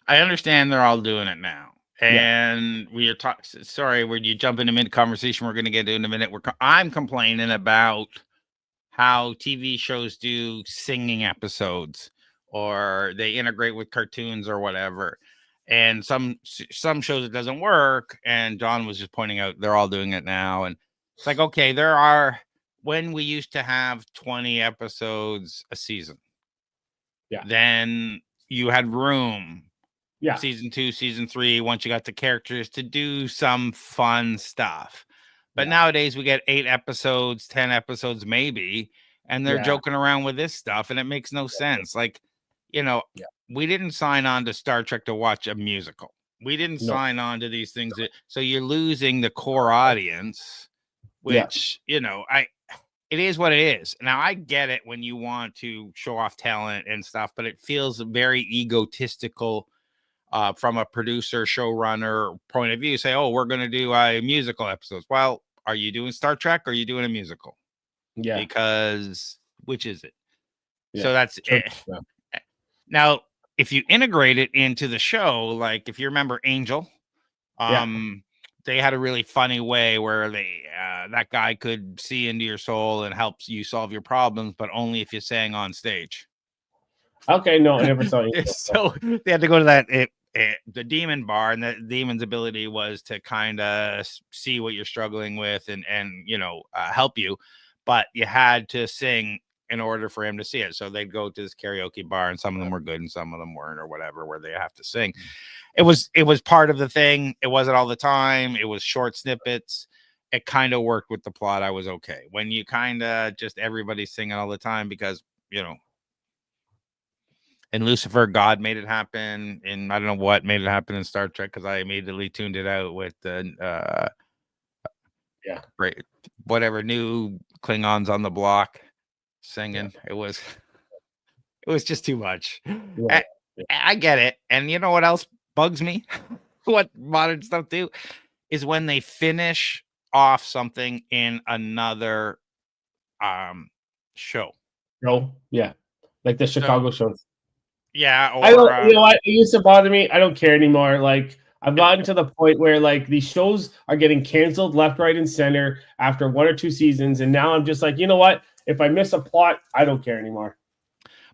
I understand they're all doing it now. Yeah. And we are talking. Sorry, when you jump into mid conversation, we're going to get into in a minute. I'm complaining about how TV shows do singing episodes, or they integrate with cartoons or whatever. And some shows it doesn't work. And John was just pointing out they're all doing it now. And it's like, okay, there are when we used to have 20 episodes a season. Yeah. Then you had room. Yeah. Season 2, season 3, once you got the characters to do some fun stuff. But nowadays we get 8 episodes, 10 episodes maybe, and they're joking around with this stuff, and it makes no sense. Like, we didn't sign on to Star Trek to watch a musical. We didn't sign on to these things. So you're losing the core audience, which, it is what it is. Now, I get it when you want to show off talent and stuff, but it feels very egotistical from a producer, showrunner point of view. Say, oh, we're going to do musical episodes. Well, are you doing Star Trek or are you doing a musical? Yeah. Because which is it? Yeah. So that's it. Yeah. Now, if you integrate it into the show, like if you remember Angel, they had a really funny way where that guy could see into your soul and helps you solve your problems, but only if you sang on stage. Okay, no, I never saw it. So they had to go to that the demon bar, and the demon's ability was to kind of see what you're struggling with and help you, but you had to sing in order for him to see it. So they'd go to this karaoke bar, and some of them were good and some of them weren't, or whatever, where they have to sing. It was part of the thing. It wasn't all the time. It was short snippets. It kind of worked with the plot. I was okay. When you kind of just everybody's singing all the time because and Lucifer, God made it happen, and I don't know what made it happen in Star Trek because I immediately tuned it out with the whatever new Klingons on the block singing. It was just too much. I get it, and you know what else bugs me? What modern stuff do is when they finish off something in another show. No, like the Chicago shows. Yeah, or I don't. You know what? It used to bother me. I don't care anymore. Like I've gotten to the point where like these shows are getting canceled left, right, and center after 1 or 2 seasons, and now I'm just like, you know what? If I miss a plot, I don't care anymore.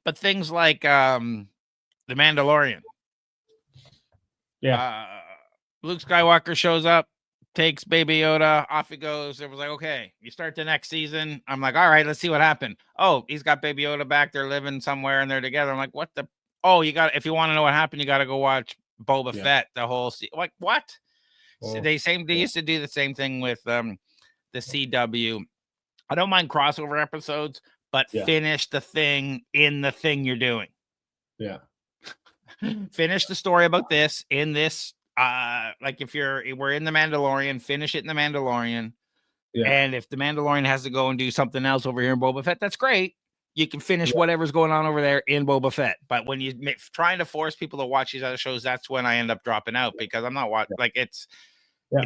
But things like The Mandalorian. Yeah. Luke Skywalker shows up, takes Baby Yoda, off he goes. It was like, okay, you start the next season. I'm like, all right, let's see what happened. Oh, he's got Baby Yoda back. They're living somewhere and they're together. I'm like, what the? Oh, if you want to know what happened, you got to go watch Boba Fett. The whole like what? So they used to do the same thing with the CW. I don't mind crossover episodes, but finish the thing in the thing you're doing. Yeah. Finish the story about this in this. Like if we're in the Mandalorian, finish it in the Mandalorian. Yeah. And if the Mandalorian has to go and do something else over here in Boba Fett, that's great. You can finish whatever's going on over there in Boba Fett. But when you're trying to force people to watch these other shows, that's when I end up dropping out because I'm not watching. Like it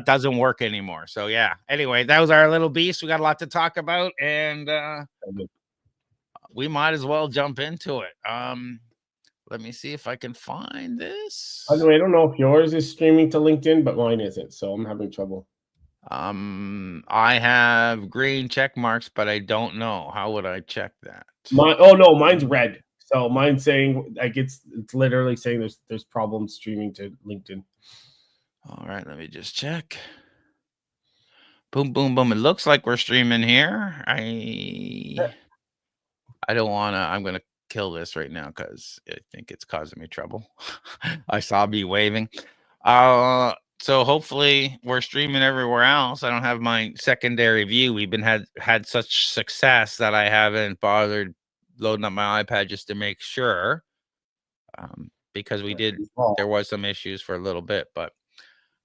doesn't work anymore. So yeah. Anyway, that was our little beast. We got a lot to talk about, and we might as well jump into it. Let me see if I can find this. By the way, I don't know if yours is streaming to LinkedIn, but mine isn't, so I'm having trouble. I have green check marks, but I don't know. How would I check that? Mine's red. So mine's saying like it's literally saying there's problems streaming to LinkedIn. All right, let me just check. Boom, boom, boom. It looks like we're streaming here. I don't want to. I'm gonna kill this right now because I think it's causing me trouble. I saw me waving. So hopefully we're streaming everywhere else. I don't have my secondary view. We've been had such success that I haven't bothered loading up my iPad just to make sure. Because there was some issues for a little bit, but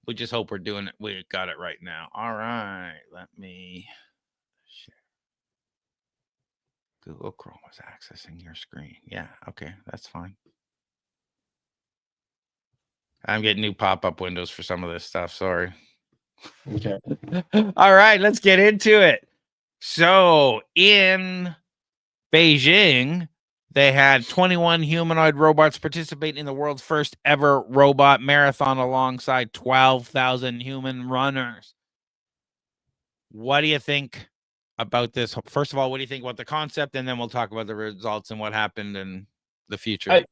we just hope we're doing it. We got it right now. All right, let me share. Google Chrome was accessing your screen. Yeah, okay, that's fine. I'm getting new pop-up windows for some of this stuff. Sorry. Okay. All right, let's get into it. So in Beijing, They had 21 humanoid robots participate in the world's first ever robot marathon alongside 12,000 human runners. What do you think about this? First of all, what do you think about the concept? And then we'll talk about the results and what happened in the future.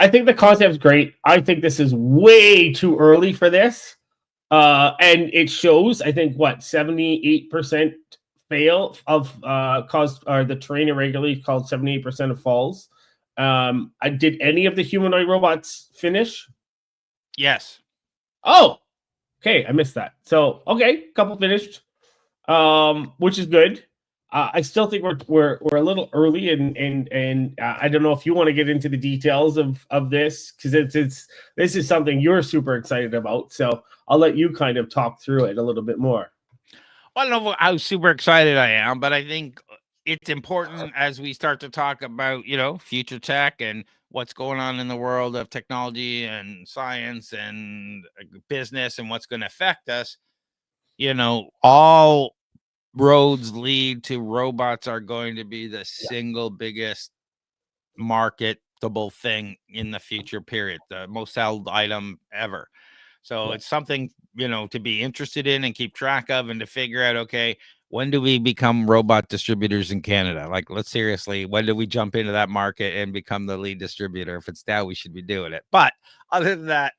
I think the concept is great. I think this is way too early for this. And it shows, I think, 78% fail of caused, or the terrain irregularly caused 78% of falls. Did any of the humanoid robots finish? Yes. Oh, okay. I missed that. So, okay, a couple finished, which is good. I still think we're a little early, and I don't know if you want to get into the details of this, because this is something you're super excited about. So I'll let you kind of talk through it a little bit more. I don't know how super excited I am, but I think it's important as we start to talk about, future tech and what's going on in the world of technology and science and business and what's going to affect us. All roads lead to robots are going to be the single biggest marketable thing in the future period, the most sold item ever. So it's something, to be interested in and keep track of, and to figure out, okay, when do we become robot distributors in Canada? Like, let's seriously, when do we jump into that market and become the lead distributor? If it's now, we should be doing it. But other than that,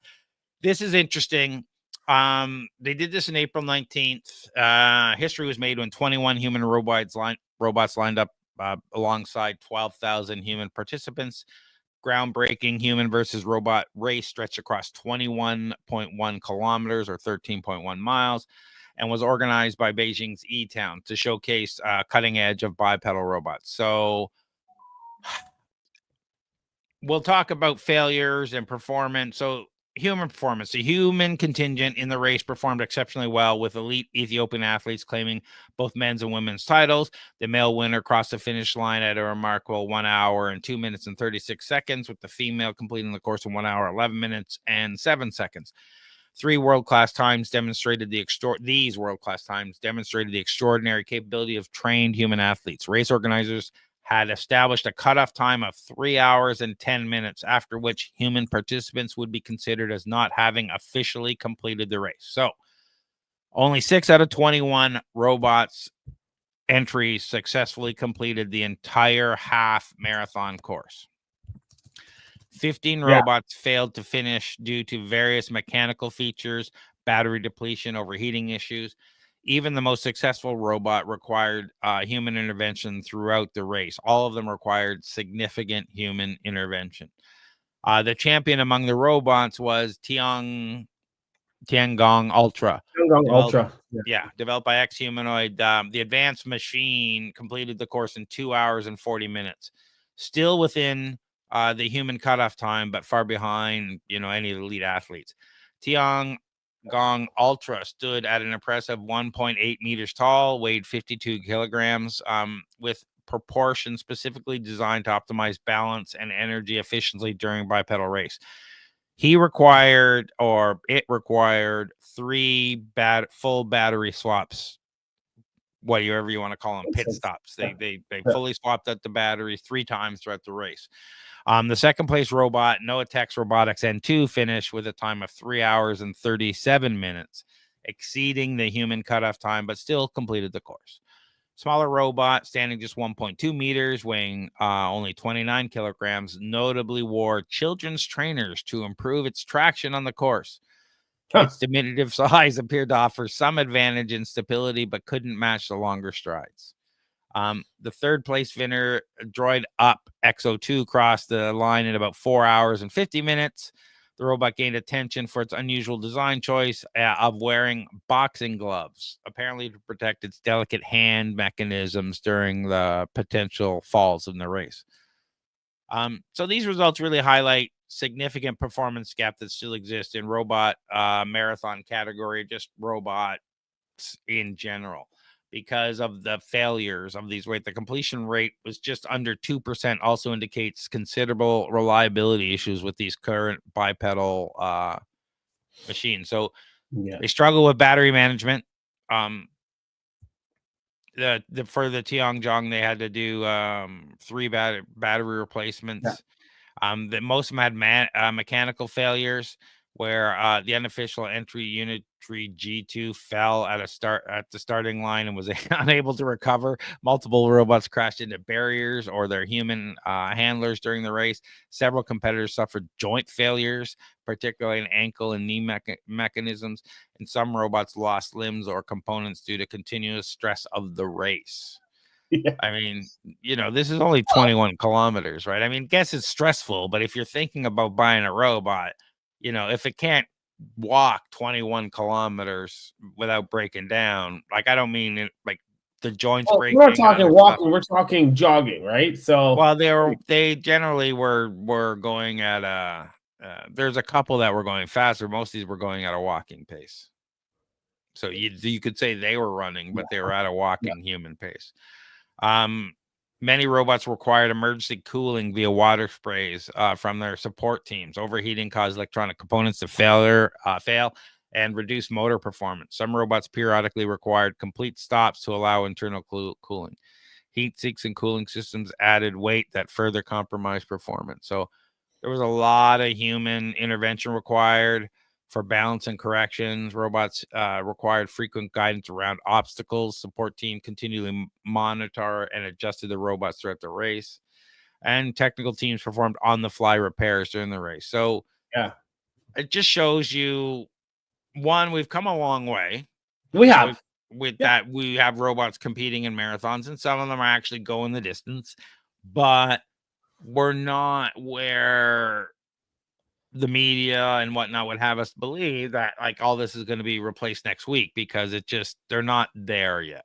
this is interesting. They did this in April 19th. History was made when 21 human robots lined up alongside 12,000 human participants. Groundbreaking human versus robot race stretched across 21.1 kilometers or 13.1 miles, and was organized by Beijing's E-Town to showcase cutting edge of bipedal robots. So we'll talk about failures and performance. So human performance. The human contingent in the race performed exceptionally well, with elite Ethiopian athletes claiming both men's and women's titles. The male winner crossed the finish line at a remarkable 1 hour and 2 minutes and 36 seconds, with the female completing the course in 1 hour, 11 minutes and 7 seconds. These world-class times demonstrated the extraordinary capability of trained human athletes. Race organizers had established a cutoff time of 3 hours and 10 minutes, after which human participants would be considered as not having officially completed the race. So only 6 out of 21 robots entries successfully completed the entire half marathon course. 15 robots failed to finish due to various mechanical features, battery depletion, overheating issues. Even the most successful robot required human intervention throughout the race. All of them required significant human intervention. The champion among the robots was Tiangong Ultra. Developed by X-Humanoid. The advanced machine completed the course in 2 hours and 40 minutes. Still within the human cutoff time, but far behind, any of the elite athletes. Tiangong Ultra stood at an impressive 1.8 meters tall, weighed 52 kilograms, with proportions specifically designed to optimize balance and energy efficiency during bipedal race. It required 3 full battery swaps, whatever you want to call them, pit stops. They fully swapped out the battery 3 times throughout the race. The second place robot, Noatex Robotics N2, finished with a time of 3 hours and 37 minutes, exceeding the human cutoff time, but still completed the course. Smaller robot, standing just 1.2 meters, weighing only 29 kilograms, notably wore children's trainers to improve its traction on the course. Its diminutive size appeared to offer some advantage in stability, but couldn't match the longer strides. The third place winner, Droid Up XO2, crossed the line in about 4 hours and 50 minutes. The robot gained attention for its unusual design choice of wearing boxing gloves, apparently to protect its delicate hand mechanisms during the potential falls in the race. So these results really highlight significant performance gap that still exists in robot marathon category, just robots in general, because of the failures of these. The completion rate was just under 2%, also indicates considerable reliability issues with these current bipedal machines. So they struggle with battery management. for the Tianjong, they had to do 3 battery replacements. That most of them had mechanical failures, where the unofficial entry unitary G2 fell at the starting line and was unable to recover. Multiple robots crashed into barriers or their human handlers during the race. Several competitors suffered joint failures, particularly in ankle and knee mechanisms, and some robots lost limbs or components due to continuous stress of the race. Yeah. I mean, this is only 21 kilometers, right? I mean, guess it's stressful, but if you're thinking about buying a robot, if it can't walk 21 kilometers without breaking down, like, I don't mean it, like the joints breaking. We're not talking walking, we're talking jogging, right? So, well, they generally were going at there's a couple that were going faster. Most of these were going at a walking pace. So you could say they were running, but they were at a walking human pace. Many robots required emergency cooling via water sprays from their support teams. Overheating caused electronic components to fail and reduce motor performance. Some robots periodically required complete stops to allow internal cooling. Heat sinks and cooling systems added weight that further compromised performance. So there was a lot of human intervention required for balance and corrections. Robots required frequent guidance around obstacles. Support team continually monitor and adjusted the robots throughout the race. And technical teams performed on-the-fly repairs during the race. So it just shows you, one, we've come a long way. We have. That, we have robots competing in marathons, and some of them are actually going the distance. But we're not where the media and whatnot would have us believe that, like, all this is going to be replaced next week, because they're not there yet.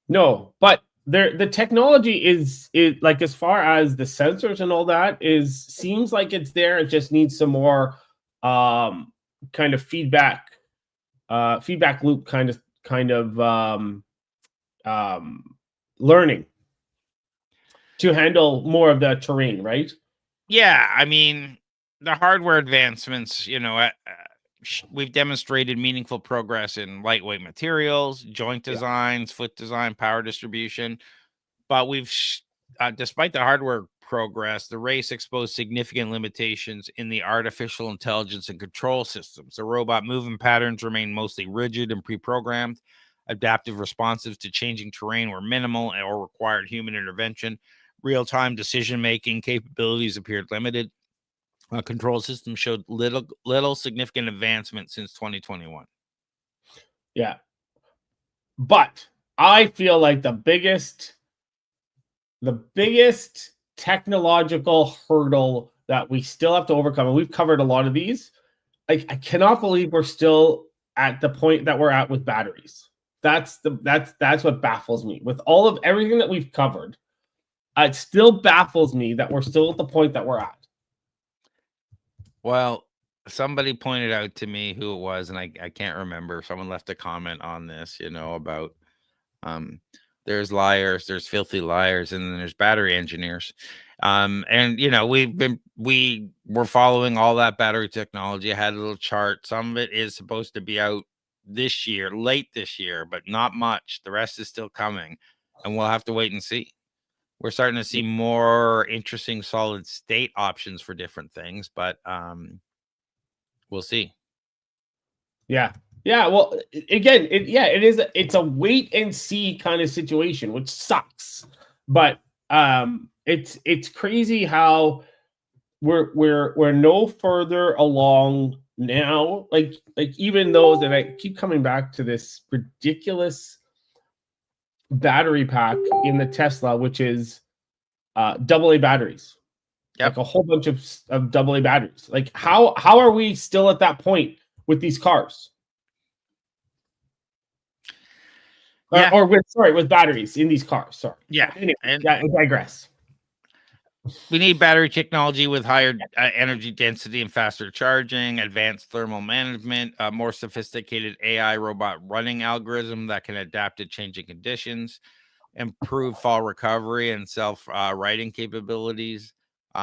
No, but the technology is like, as far as the sensors and all that seems like it's there. It just needs some more kind of feedback loop kind of learning to handle more of the terrain, right? Yeah, I mean, the hardware advancements, we've demonstrated meaningful progress in lightweight materials, joint designs, foot design, power distribution. But despite the hardware progress, the race exposed significant limitations in the artificial intelligence and control systems. The robot movement patterns remain mostly rigid and pre-programmed. Adaptive responses to changing terrain were minimal or required human intervention. Real-time decision-making capabilities appeared limited. Control system showed little significant advancement since 2021. Yeah. But I feel like the biggest technological hurdle that we still have to overcome, and we've covered a lot of these, like, I cannot believe we're still at the point that we're at with batteries. That's what baffles me. With all of everything that we've covered, it still baffles me that we're still at the point that we're at. Well, somebody pointed out to me who it was, and I can't remember. Someone left a comment on this, about there's liars, there's filthy liars, and then there's battery engineers. And we were following all that battery technology. I had a little chart. Some of it is supposed to be out this year, late this year, but not much. The rest is still coming, and we'll have to wait and see. We're starting to see more interesting solid state options for different things, but we'll see. Yeah. Well, again, it's a wait and see kind of situation, which sucks. But it's crazy how we're no further along now. Like even those, and I keep coming back to this ridiculous battery pack in the Tesla, which is AA batteries. Yep. Like a whole bunch of AA batteries. Like how are we still at that point with these cars? Yeah. With batteries in these cars. Sorry. Yeah. Anyway, I digress. We need battery technology with higher energy density and faster charging, advanced thermal management, a more sophisticated AI robot running algorithm that can adapt to changing conditions, improve fall recovery and self-righting capabilities,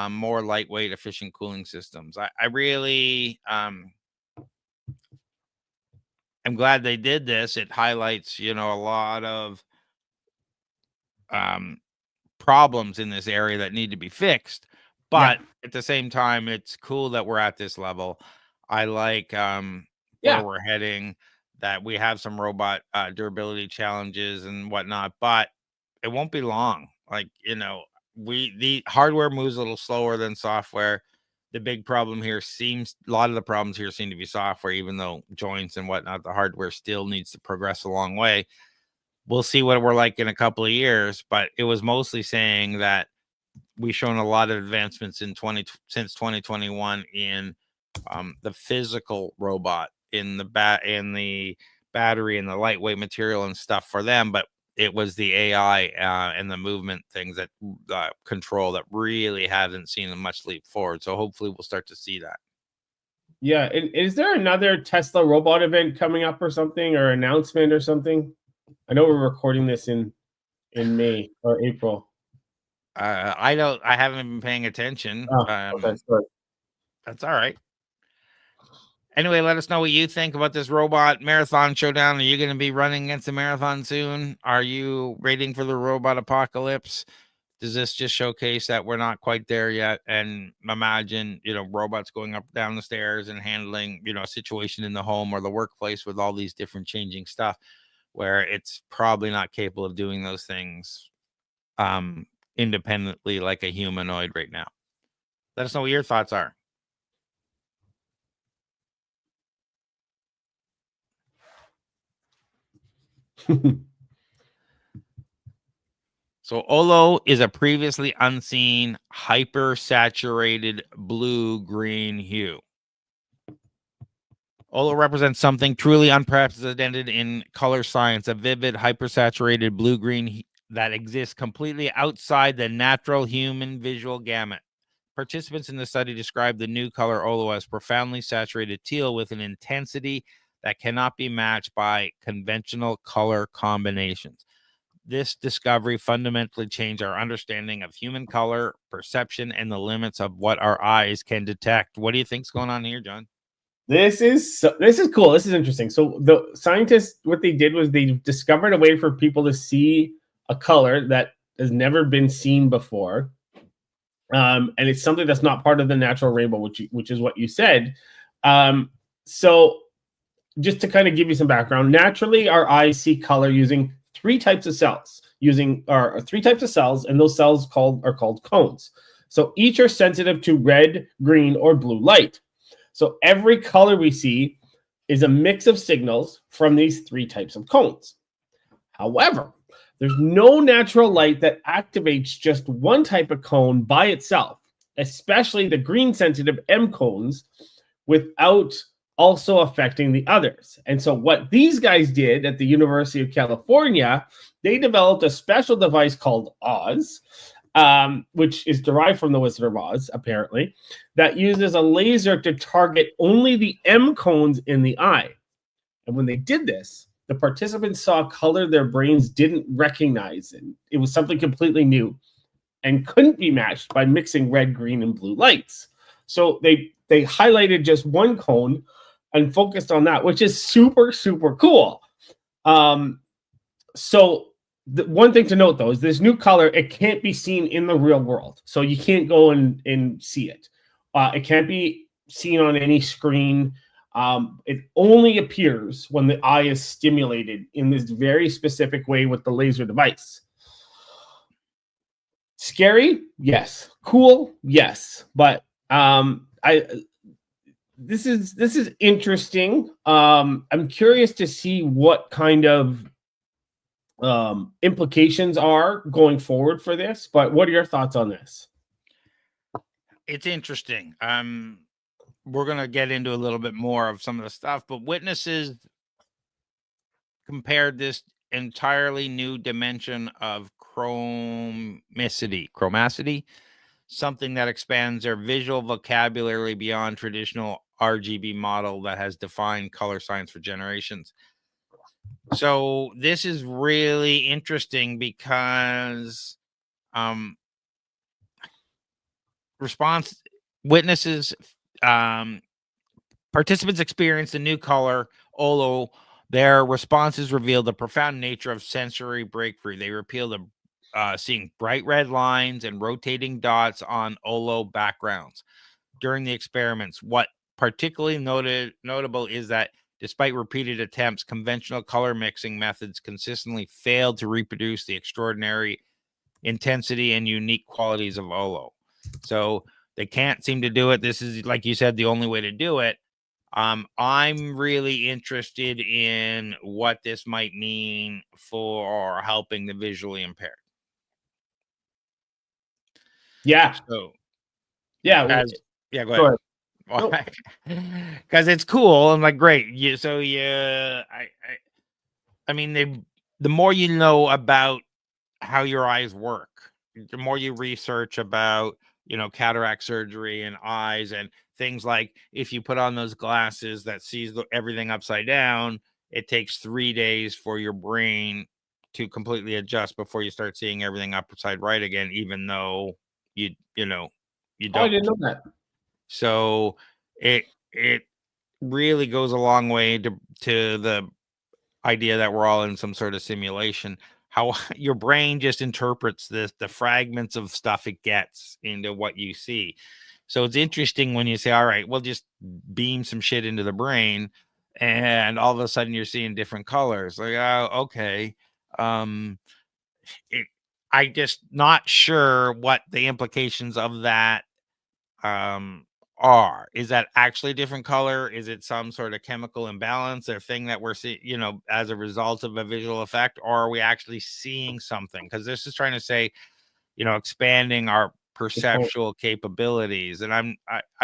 more lightweight, efficient cooling systems. I really I'm glad they did this. It highlights, a lot of problems in this area that need to be fixed. But at the same time, it's cool that we're at this level. I like where we're heading, that we have some robot durability challenges and whatnot, but it won't be long. Like, the hardware moves a little slower than software. The big problem here a lot of the problems here seem to be software, even though joints and whatnot, the hardware still needs to progress a long way. We'll see what we're like in a couple of years, but it was mostly saying that we've shown a lot of advancements since 2021 in the physical robot, in the battery and the lightweight material and stuff for them, but it was the AI and the movement things that control that really haven't seen a much leap forward. So hopefully we'll start to see that. Yeah. Is there another Tesla robot event coming up or something, or announcement or something? I know we're recording this in May or April. I haven't been paying attention. That's good. That's all right. Anyway, let us know what you think about this robot marathon showdown. Are you going to be running against a marathon soon? Are you waiting for the robot apocalypse? Does this just showcase that we're not quite there yet? And imagine, robots going up down the stairs and handling, a situation in the home or the workplace with all these different changing stuff, where it's probably not capable of doing those things independently like a humanoid right now. Let us know what your thoughts are. So Olo is a previously unseen hyper-saturated blue-green hue. Olo represents something truly unprecedented in color science, a vivid hyper-saturated blue-green that exists completely outside the natural human visual gamut. Participants in the study described the new color Olo as profoundly saturated teal with an intensity that cannot be matched by conventional color combinations. This discovery fundamentally changed our understanding of human color perception and the limits of what our eyes can detect. What do you think's going on here, John? This is cool. This is interesting. So the scientists, what they did was they discovered a way for people to see a color that has never been seen before, and it's something that's not part of the natural rainbow, which is what you said. So just to kind of give you some background, naturally our eyes see color using three types of cells, and those cells are called cones. So each are sensitive to red, green, or blue light. So every color we see is a mix of signals from these three types of cones. However, there's no natural light that activates just one type of cone by itself, especially the green sensitive M cones, without also affecting the others. And so what these guys did at the University of California, they developed a special device called Oz, which is derived from the Wizard of Oz, apparently, that uses a laser to target only the M cones in the eye. And when they did this, the participants saw color their brains didn't recognize. And it was something completely new and couldn't be matched by mixing red, green, and blue lights. So they highlighted just one cone and focused on that, which is super, super cool. So the one thing to note, though, is this new color, it can't be seen in the real world. So you can't go and see it. It can't be seen on any screen. It only appears when the eye is stimulated in this very specific way with the laser device. Scary? Yes. Cool? Yes. But this is interesting. I'm curious to see what kind of implications are going forward for this. But what are your thoughts on this? It's interesting. We're going to get into a little bit more of some of the stuff, but witnesses compared this entirely new dimension of chromacity, something that expands their visual vocabulary beyond traditional RGB model that has defined color science for generations. So this is really interesting because participants experienced the new color Olo Their responses revealed the profound nature of sensory breakthrough. They revealed seeing bright red lines and rotating dots on Olo backgrounds during the experiments. What particularly notable is that despite repeated attempts, conventional color mixing methods consistently failed to reproduce the extraordinary intensity and unique qualities of Olo. So they can't seem to do it. This is, like you said, the only way to do it. I'm really interested in what this might mean for helping the visually impaired. Yeah. So, yeah. go ahead. Because it's cool. I'm like, great. I mean, the more you know about how your eyes work, the more you research about, cataract surgery and eyes and things like if you put on those glasses that sees everything upside down, it takes 3 days for your brain to completely adjust before you start seeing everything upside right again, even though you don't. I didn't know that. So it really goes a long way to the idea that we're all in some sort of simulation. How your brain just interprets the fragments of stuff it gets into what you see. So it's interesting when you say, all right, we'll just beam some shit into the brain and all of a sudden you're seeing different colors. Like, oh, okay. I just not sure what the implications of that are. Is that actually a different color? Is it some sort of chemical imbalance or thing that we're seeing, as a result of a visual effect? Or are we actually seeing something? Because this is trying to say, expanding our perceptual capabilities. And I'm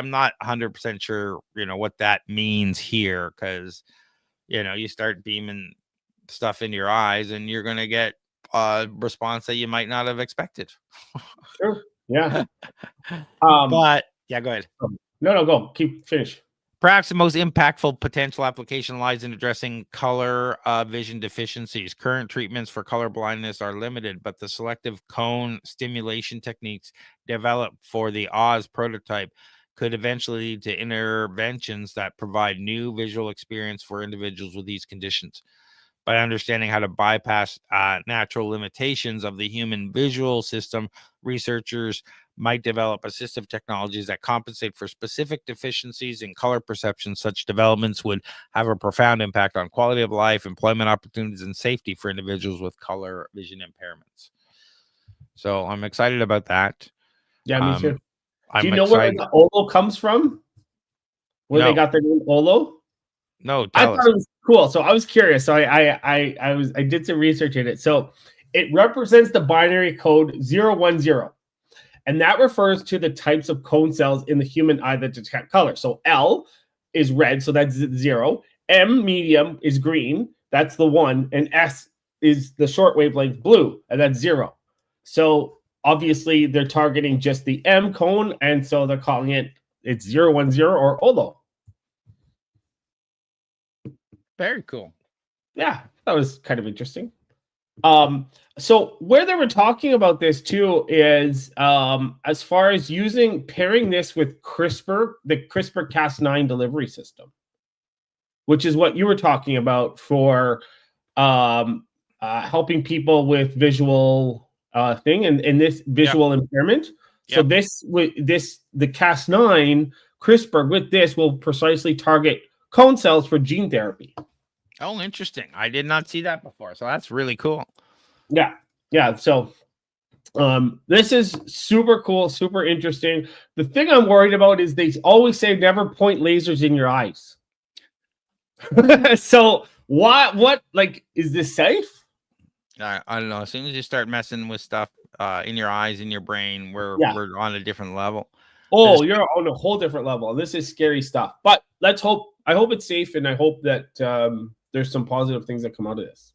not 100% sure, what that means here. Because, you start beaming stuff into your eyes and you're going to get a response that you might not have expected. Sure. Yeah. But yeah, go ahead. No, go. Finish. Perhaps the most impactful potential application lies in addressing color vision deficiencies. Current treatments for color blindness are limited, but the selective cone stimulation techniques developed for the Oz prototype could eventually lead to interventions that provide new visual experience for individuals with these conditions. By understanding how to bypass natural limitations of the human visual system, researchers might develop assistive technologies that compensate for specific deficiencies in color perception. Such developments would have a profound impact on quality of life, employment opportunities, and safety for individuals with color vision impairments. So I'm excited about that. Yeah, me too. Do you know where the Olo comes from? Where they got their name Olo? No, I thought it was cool. So I was curious. So I did some research in it. So it represents the binary code 010. And that refers to the types of cone cells in the human eye that detect color. So L is red, so that's 0. M, medium, is green. That's the 1. And S is the short wavelength blue, and that's 0. So obviously they're targeting just the M cone, and so they're calling it's 010 or Olo. Very cool. Yeah, that was kind of interesting. So where they were talking about this too is as far as pairing this with CRISPR, the CRISPR-Cas9 delivery system, which is what you were talking about for helping people with visual thing and this visual impairment. So the Cas9 CRISPR with this will precisely target cone cells for gene therapy. Oh, interesting. I did not see that before. So that's really cool. Yeah. So this is super cool, super interesting. The thing I'm worried about is they always say never point lasers in your eyes. So what like, is this safe? I don't know. As soon as you start messing with stuff in your eyes, in your brain, we're on a different level. Oh, you're on a whole different level. This is scary stuff. But let's hope. I hope it's safe, and I hope that there's some positive things that come out of this.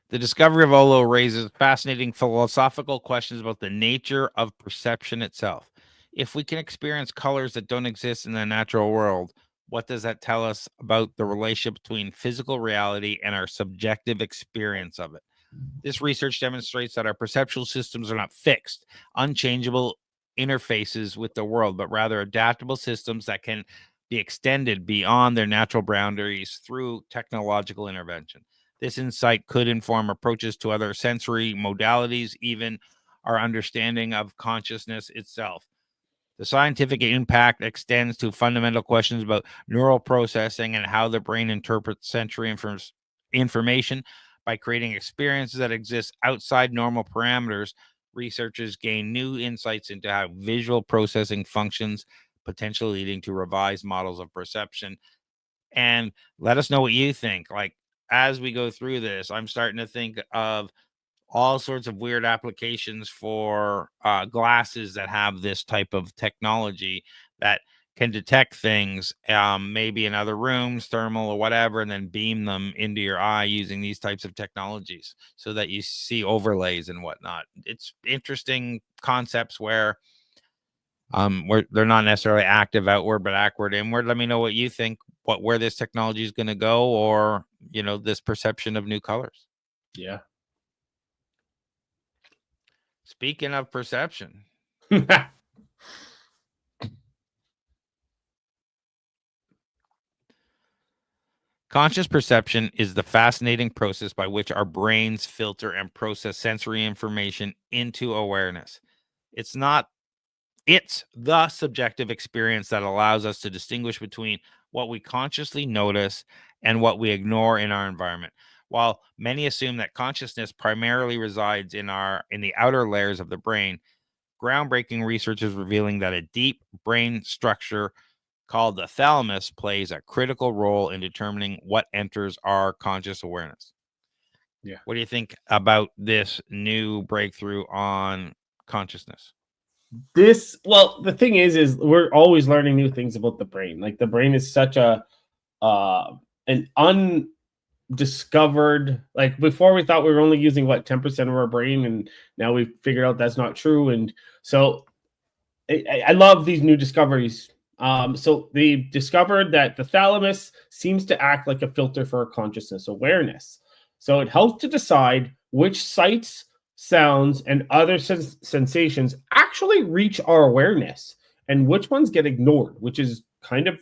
The discovery of Olo raises fascinating philosophical questions about the nature of perception itself. If we can experience colors that don't exist in the natural world, what does that tell us about the relationship between physical reality and our subjective experience of it? This research demonstrates that our perceptual systems are not fixed, unchangeable interfaces with the world, but rather adaptable systems that can be extended beyond their natural boundaries through technological intervention. This insight could inform approaches to other sensory modalities, even our understanding of consciousness itself. The scientific impact extends to fundamental questions about neural processing and how the brain interprets sensory information. By creating experiences that exist outside normal parameters, researchers gain new insights into how visual processing functions, potentially leading to revised models of perception. And let us know what you think. Like, as we go through this, I'm starting to think of all sorts of weird applications for glasses that have this type of technology that can detect things, maybe in other rooms, thermal or whatever, and then beam them into your eye using these types of technologies so that you see overlays and whatnot. It's interesting concepts where they're not necessarily active outward, but ackward inward. Let me know what you think, where this technology is going to go, or this perception of new colors. Yeah. Speaking of perception, conscious perception is the fascinating process by which our brains filter and process sensory information into awareness. It's the subjective experience that allows us to distinguish between what we consciously notice and what we ignore in our environment. While many assume that consciousness primarily resides in the outer layers of the brain, groundbreaking research is revealing that a deep brain structure called the thalamus plays a critical role in determining what enters our conscious awareness. Yeah. What do you think about this new breakthrough on consciousness? The thing is we're always learning new things about the brain. Like, the brain is such an undiscovered, like, before we thought we were only using 10% of our brain, and now we've figured out that's not true. And so I love these new discoveries. So they discovered that the thalamus seems to act like a filter for consciousness awareness. So it helps to decide which sights, sounds, and other sensations actually reach our awareness and which ones get ignored, which is kind of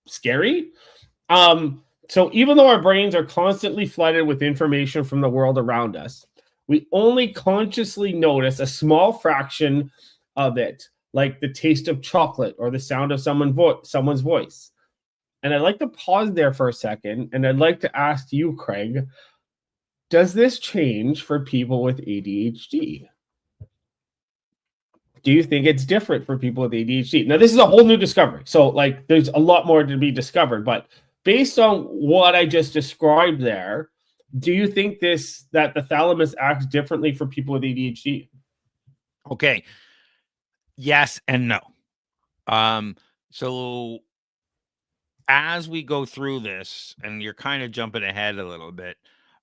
scary. So even though our brains are constantly flooded with information from the world around us, we only consciously notice a small fraction of it, like the taste of chocolate or the sound of someone's voice. And I'd like to pause there for a second, and I'd like to ask you, Craig, does this change for people with ADHD? Do you think it's different for people with ADHD? Now, this is a whole new discovery, so there's a lot more to be discovered, but based on what I just described there, do you think that the thalamus acts differently for people with ADHD? Okay. Yes and no. So as we go through this, and you're kind of jumping ahead a little bit,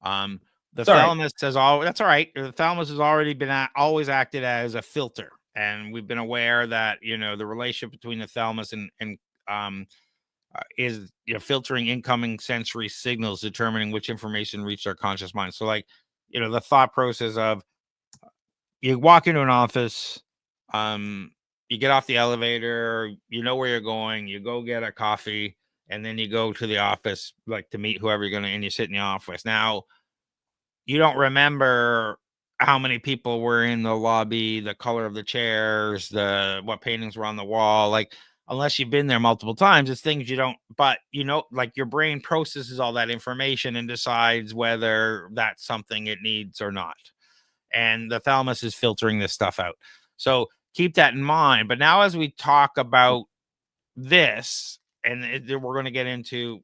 the thalamus has that's all right. The thalamus has already been always acted as a filter, and we've been aware that the relationship between the thalamus and is filtering incoming sensory signals, determining which information reaches our conscious mind. So, the thought process of you walk into an office, you get off the elevator, you know where you're going, you go get a coffee, and then you go to the office, to meet whoever you're going to, and you sit in the office. Now, you don't remember how many people were in the lobby, the color of the chairs, what paintings were on the wall, unless you've been there multiple times. It's things you don't, but your brain processes all that information and decides whether that's something it needs or not. And the thalamus is filtering this stuff out. So keep that in mind. But now, as we talk about this, and we're going to get into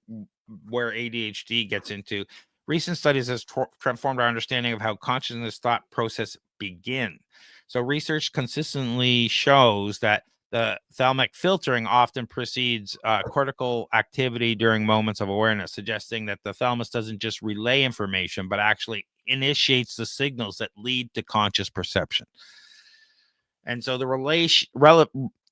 where ADHD gets into, recent studies has transformed our understanding of how consciousness thought process begin. So research consistently shows that the thalamic filtering often precedes cortical activity during moments of awareness, suggesting that the thalamus doesn't just relay information, but actually initiates the signals that lead to conscious perception. And so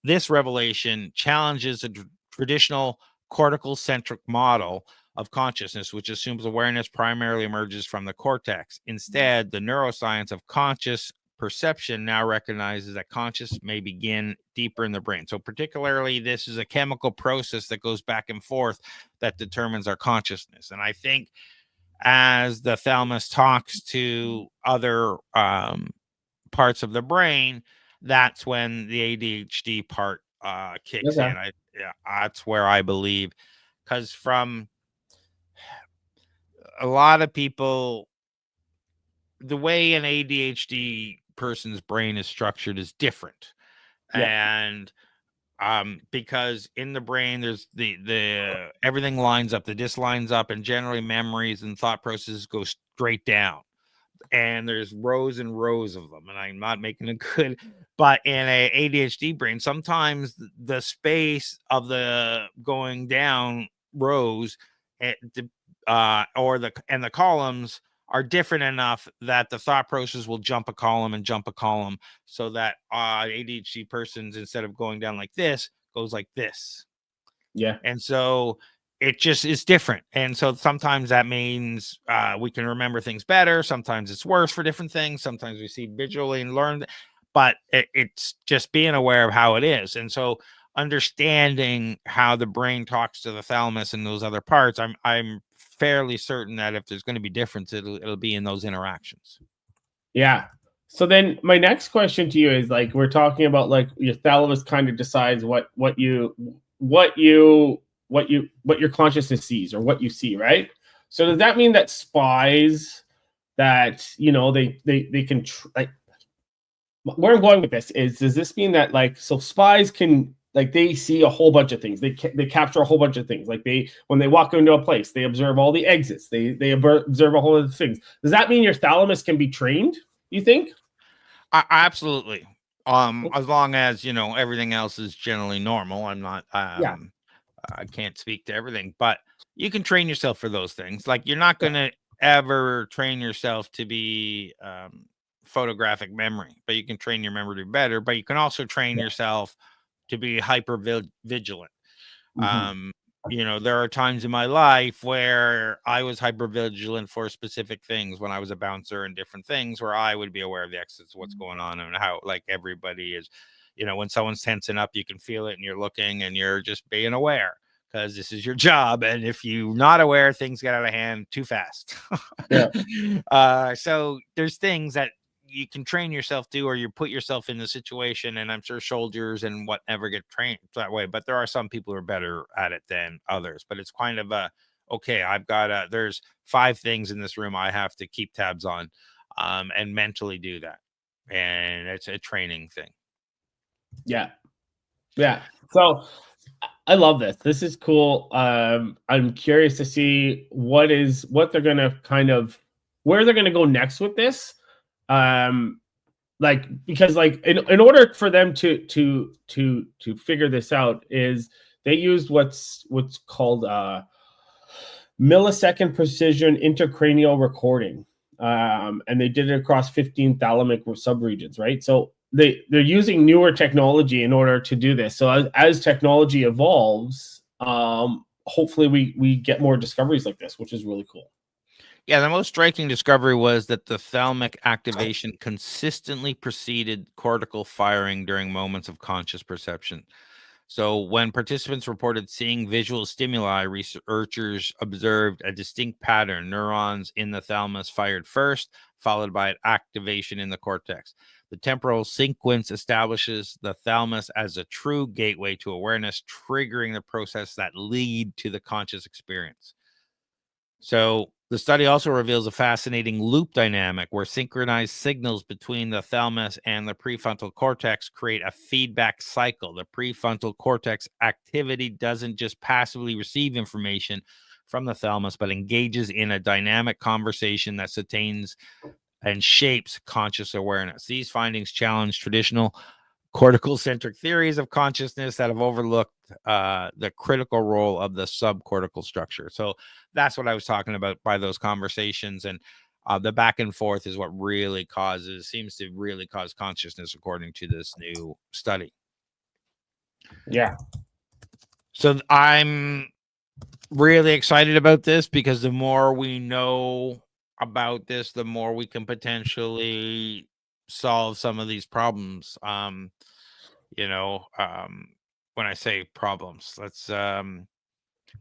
this revelation challenges a traditional cortical-centric model of consciousness, which assumes awareness primarily emerges from the cortex. Instead, the neuroscience of conscious perception now recognizes that conscious may begin deeper in the brain. So particularly, this is a chemical process that goes back and forth that determines our consciousness. And I think as the thalamus talks to other parts of the brain, that's when the ADHD part kicks in. That's where I believe, because from a lot of people, the way an ADHD person's brain is structured is different. And because in the brain there's the everything lines up, the disc lines up, and generally memories and thought processes go straight down, and there's rows and rows of them. And I'm not making it good, but in a ADHD brain, sometimes the space of the going down rows or the columns are different enough that the thought process will jump a column, so that ADHD persons, instead of going down like this, goes like this. And so it just is different. And so sometimes that means we can remember things better. Sometimes it's worse for different things. Sometimes we see visually and learn, but it's just being aware of how it is. And so understanding how the brain talks to the thalamus and those other parts, I'm fairly certain that if there's going to be difference, it'll be in those interactions. So then my next question to you is, like, we're talking about like your thalamus kind of decides what your consciousness sees or what you see, right? So does that mean that spies that, you know, they can like, where I'm going with this is, does this mean that, like, so spies can, like, they see a whole bunch of things, they capture a whole bunch of things, like when they walk into a place, they observe all the exits, they observe a whole lot of things. Does that mean your thalamus can be trained, you think? Absolutely. As long as, you know, everything else is generally normal. I'm not I can't speak to everything, but you can train yourself for those things. Like, you're not going to ever train yourself to be photographic memory, but you can train your memory to be better. But you can also train yourself to be hyper vigilant. You know, there are times in my life where I was hyper vigilant for specific things when I was a bouncer and different things, where I would be aware of the exits, what's going on, and how, like, everybody is, you know, when someone's tensing up, you can feel it, and you're looking and you're just being aware, because this is your job. And if you're not aware, things get out of hand too fast. So there's things that you can train yourself to, or you put yourself in the situation. And I'm sure soldiers and whatever get trained that way, but there are some people who are better at it than others. But it's kind of okay, I've got there's 5 things in this room I have to keep tabs on, and mentally do that. And it's a training thing. So I love this. This is cool. I'm curious to see what they're gonna where they're gonna go next with this. Like, because, like, in order for them to figure this out, is they used what's called millisecond precision intracranial recording, and they did it across 15 thalamic subregions, right? So they're using newer technology in order to do this. So as technology evolves, hopefully we get more discoveries like this, which is really cool. Yeah, the most striking discovery was that the thalamic activation consistently preceded cortical firing during moments of conscious perception. So when participants reported seeing visual stimuli, researchers observed a distinct pattern. Neurons in the thalamus fired first, followed by activation in the cortex. The temporal sequence establishes the thalamus as a true gateway to awareness, triggering the process that lead to the conscious experience. So the study also reveals a fascinating loop dynamic where synchronized signals between the thalamus and the prefrontal cortex create a feedback cycle. The prefrontal cortex activity doesn't just passively receive information from the thalamus, but engages in a dynamic conversation that sustains and shapes conscious awareness. These findings challenge traditional cortical-centric theories of consciousness that have overlooked the critical role of the subcortical structure. So that's what I was talking about by those conversations, and the back and forth is what really seems to really cause consciousness, according to this new study. So I'm really excited about this, because the more we know about this, the more we can potentially solve some of these problems. You know, when I say problems, let's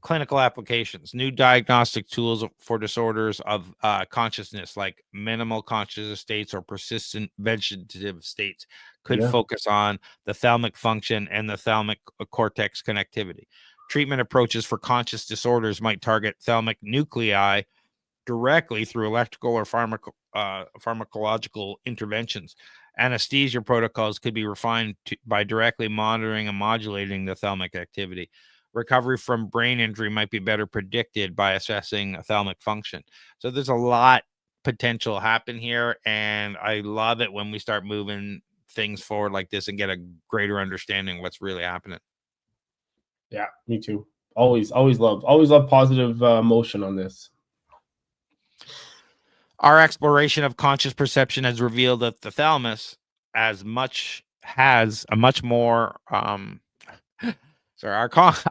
clinical applications, new diagnostic tools for disorders of consciousness, like minimal conscious states or persistent vegetative states, could focus on the thalamic function and the thalamic cortex connectivity. Treatment approaches for conscious disorders might target thalamic nuclei directly through electrical or pharmacological interventions. Anesthesia protocols could be refined by directly monitoring and modulating the thalamic activity. Recovery from brain injury might be better predicted by assessing thalamic function. So there's a lot potential happen here, and I love it when we start moving things forward like this and get a greater understanding of what's really happening. Yeah, me too. Always love positive motion on this. Our exploration of conscious perception has revealed that the thalamus has a much more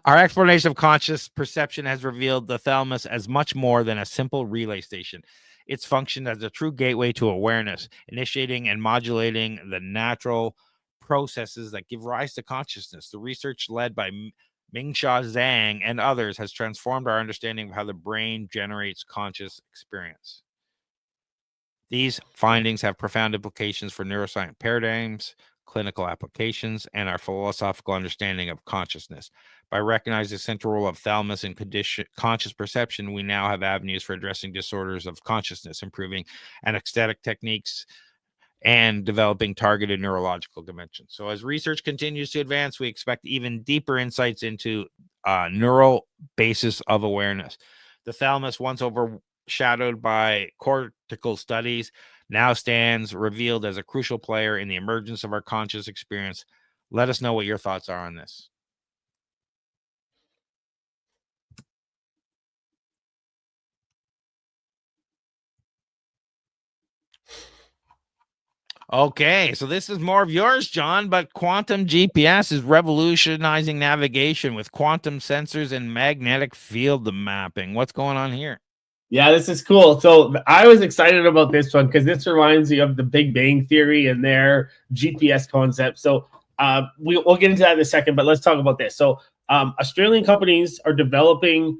our explanation of conscious perception has revealed the thalamus as much more than a simple relay station. Its function as a true gateway to awareness, initiating and modulating the natural processes that give rise to consciousness. The research led by Mingsha Zhang and others has transformed our understanding of how the brain generates conscious experience. These findings have profound implications for neuroscience paradigms, clinical applications, and our philosophical understanding of consciousness. By recognizing the central role of thalamus in conscious perception, we now have avenues for addressing disorders of consciousness, improving anesthetic techniques, and developing targeted neurological dimensions. So as research continues to advance, we expect even deeper insights into neural basis of awareness. The thalamus, once overshadowed by cortical studies, now stands revealed as a crucial player in the emergence of our conscious experience. Let us know what your thoughts are on this. Okay, so this is more of yours, John, but quantum GPS is revolutionizing navigation with quantum sensors and magnetic field mapping. What's going on here? Yeah, this is cool. So I was excited about this one because this reminds me of the Big Bang Theory and their GPS concept. So we'll get into that in a second, but let's talk about this. So Australian companies are developing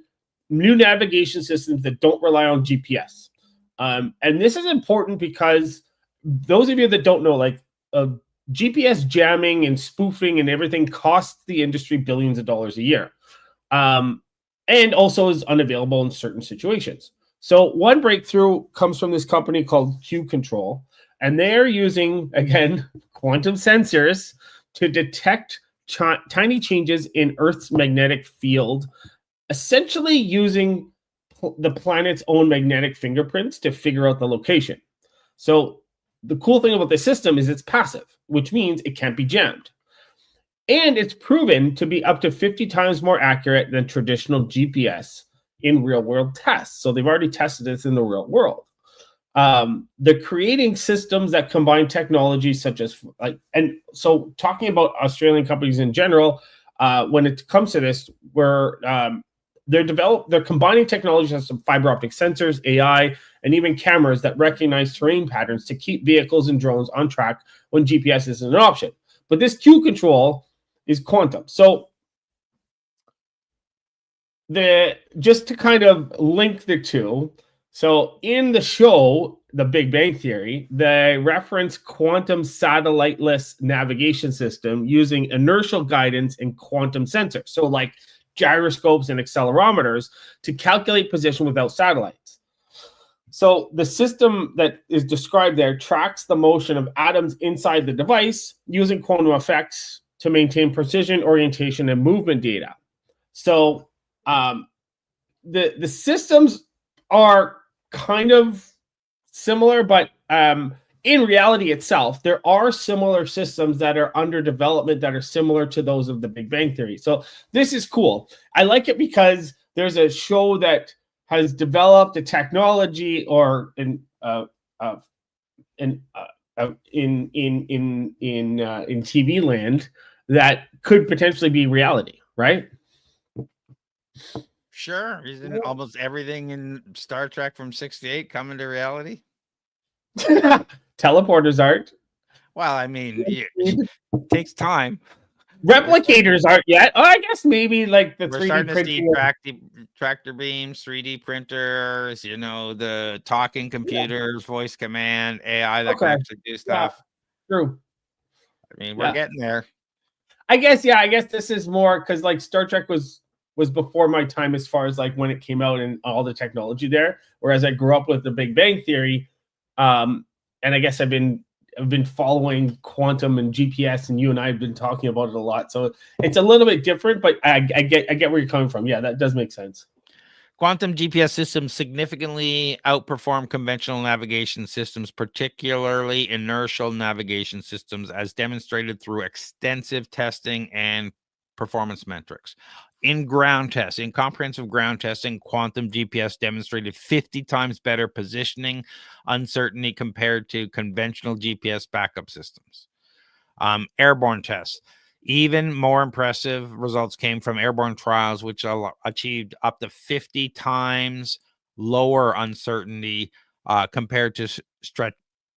new navigation systems that don't rely on GPS. And this is important because those of you that don't know, like GPS jamming and spoofing and everything costs the industry billions of dollars a year. And also is unavailable in certain situations. So one breakthrough comes from this company called Q Control, and they're using, again, quantum sensors to detect tiny changes in Earth's magnetic field, essentially using the planet's own magnetic fingerprints to figure out the location. So the cool thing about this system is it's passive, which means it can't be jammed. And it's proven to be up to 50 times more accurate than traditional GPS in real-world tests. So they've already tested this in the real world. They're creating systems that combine technologies such as, and so talking about Australian companies in general, when it comes to this, they're combining technologies such as fiber optic sensors, AI, and even cameras that recognize terrain patterns to keep vehicles and drones on track when GPS isn't an option. But this Q Control is quantum. So just to kind of link the two, so in the show, The Big Bang Theory, they reference quantum satelliteless navigation system using inertial guidance and quantum sensors. So like gyroscopes and accelerometers to calculate position without satellites. So the system that is described there tracks the motion of atoms inside the device using quantum effects to maintain precision, orientation, and movement data. So the systems are kind of similar, but in reality itself, there are similar systems that are under development that are similar to those of the Big Bang Theory. So this is cool. I like it because there's a show that has developed a technology or in TV land that could potentially be reality, right? Sure. Isn't almost everything in Star Trek from '68 coming to reality? Teleporters aren't. Well, I mean, it takes time. Replicators aren't yet. Oh, I guess maybe like the We're 3D starting to see printing. tractor beams, 3D printers, the talking computers, voice command, AI that can Okay. actually do Yeah. stuff. True. I mean, we're getting there. I guess this is more because like Star Trek was before my time as far as like when it came out and all the technology there. Whereas I grew up with the Big Bang Theory, and I guess I've been following quantum and GPS, and you and I have been talking about it a lot. So it's a little bit different, but I get where you're coming from. Yeah, that does make sense. Quantum GPS systems significantly outperform conventional navigation systems, particularly inertial navigation systems, as demonstrated through extensive testing and performance metrics. In comprehensive ground testing, quantum GPS demonstrated 50 times better positioning uncertainty compared to conventional GPS backup systems. Airborne tests. Even more impressive results came from airborne trials, which achieved up to 50 times lower uncertainty compared to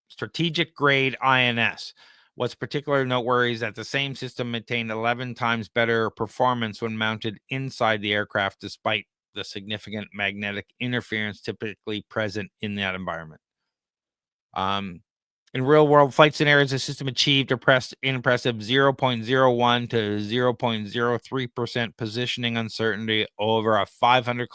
strategic grade INS. What's particularly noteworthy is that the same system maintained 11 times better performance when mounted inside the aircraft, despite the significant magnetic interference typically present in that environment. In real-world flight scenarios, the system achieved impressive 0.01 to 0.03% positioning uncertainty over 500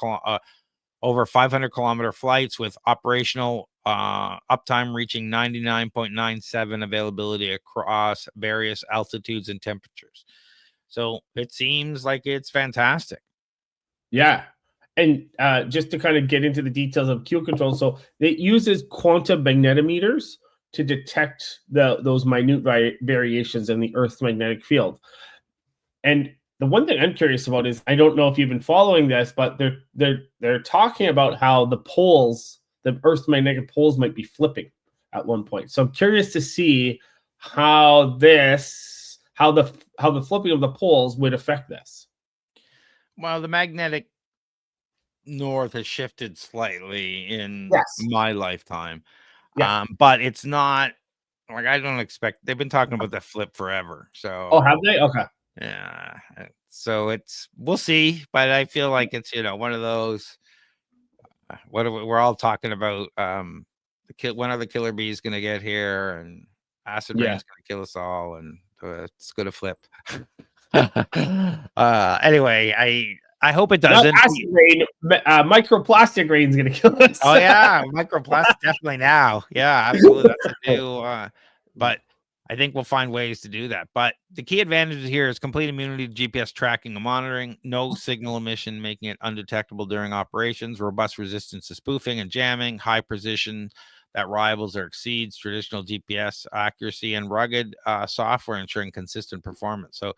kilometer flights, with operational uptime reaching 99.97 availability across various altitudes and temperatures. So it seems like it's fantastic. Yeah. And just to kind of get into the details of Q control, so it uses quantum magnetometers to detect those minute variations in the Earth's magnetic field. And the one thing I'm curious about is, I don't know if you've been following this, but they're talking about how the Earth's magnetic poles might be flipping at one point. So I'm curious to see how the flipping of the poles would affect this. Well, the magnetic north has shifted slightly in my lifetime. But it's not like, I don't expect, they've been talking about that flip forever. So Oh, have they? Okay. Yeah. So we'll see, but I feel like it's one of those. We're all talking about when are the killer bees going to get here, and acid rain's going to kill us all, and it's going to flip. Anyway, I hope it doesn't. Not acid rain, microplastic rain is going to kill us. Oh yeah, microplastic definitely now. Yeah, absolutely. That's a new. But I think we'll find ways to do that. But the key advantage here is complete immunity to GPS tracking and monitoring, no signal emission, making it undetectable during operations, robust resistance to spoofing and jamming, high precision that rivals or exceeds traditional GPS accuracy, and rugged software ensuring consistent performance. So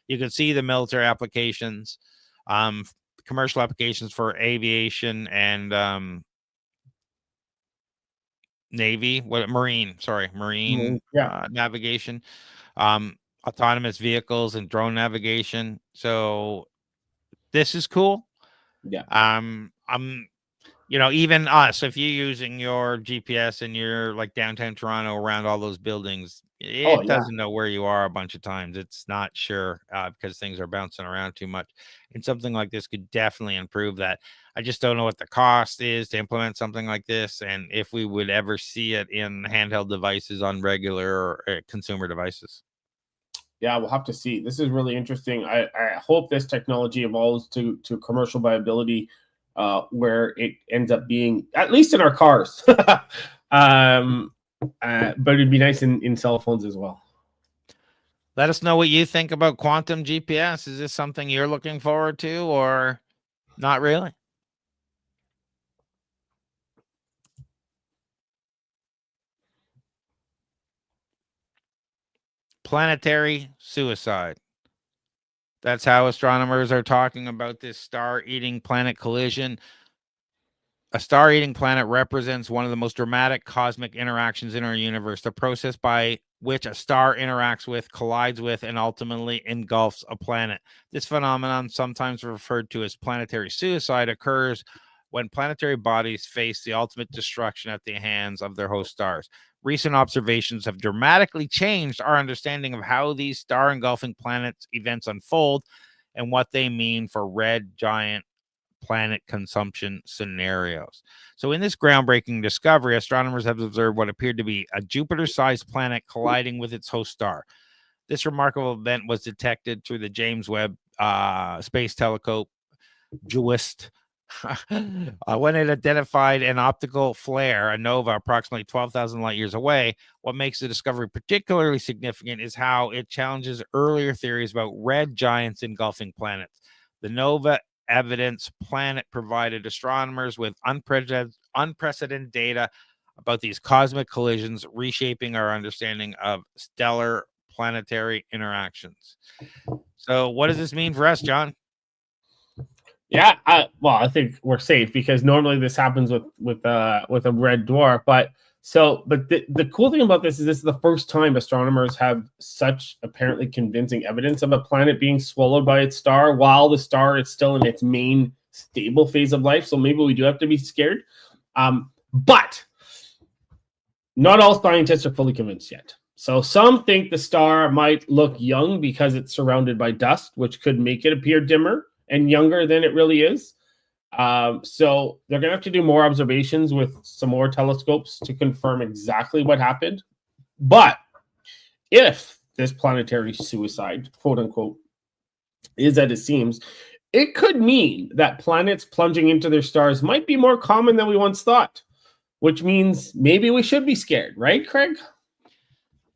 you can see the military applications, commercial applications for aviation and marine navigation, autonomous vehicles and drone navigation. So this is cool. Even us, if you're using your GPS and you're like downtown Toronto around all those buildings, it doesn't know where you are a bunch of times. It's not sure because things are bouncing around too much. And something like this could definitely improve that. I just don't know what the cost is to implement something like this, and if we would ever see it in handheld devices on regular consumer devices. Yeah, we'll have to see. This is really interesting. I hope this technology evolves to commercial viability, where it ends up being, at least in our cars. But it'd be nice in cell phones as well. Let us know what you think about quantum GPS. Is this something you're looking forward to, or not really? Planetary suicide. That's how astronomers are talking about this star-eating planet collision. A star-eating planet represents one of the most dramatic cosmic interactions in our universe, the process by which a star interacts with, collides with, and ultimately engulfs a planet. This phenomenon, sometimes referred to as planetary suicide, occurs when planetary bodies face the ultimate destruction at the hands of their host stars. Recent observations have dramatically changed our understanding of how these star engulfing planets events unfold and what they mean for red giant planet consumption scenarios. So in this groundbreaking discovery, astronomers have observed what appeared to be a Jupiter-sized planet colliding with its host star. This remarkable event was detected through the James Webb Space Telescope, JUICE, when it identified an optical flare, a nova, approximately 12,000 light years away. What makes the discovery particularly significant is how it challenges earlier theories about red giants engulfing planets. The nova evidence planet provided astronomers with unprecedented data about these cosmic collisions, reshaping our understanding of stellar planetary interactions. So, what does this mean for us, John? Yeah, well, I think we're safe because normally this happens with a red dwarf. But the cool thing about this is the first time astronomers have such apparently convincing evidence of a planet being swallowed by its star while the star is still in its main stable phase of life. So maybe we do have to be scared, but not all scientists are fully convinced yet. So some think the star might look young because it's surrounded by dust, which could make it appear dimmer and younger than it really is. So they're going to have to do more observations with some more telescopes to confirm exactly what happened. But if this planetary suicide, quote unquote, is as it seems, it could mean that planets plunging into their stars might be more common than we once thought, which means maybe we should be scared, right, Craig?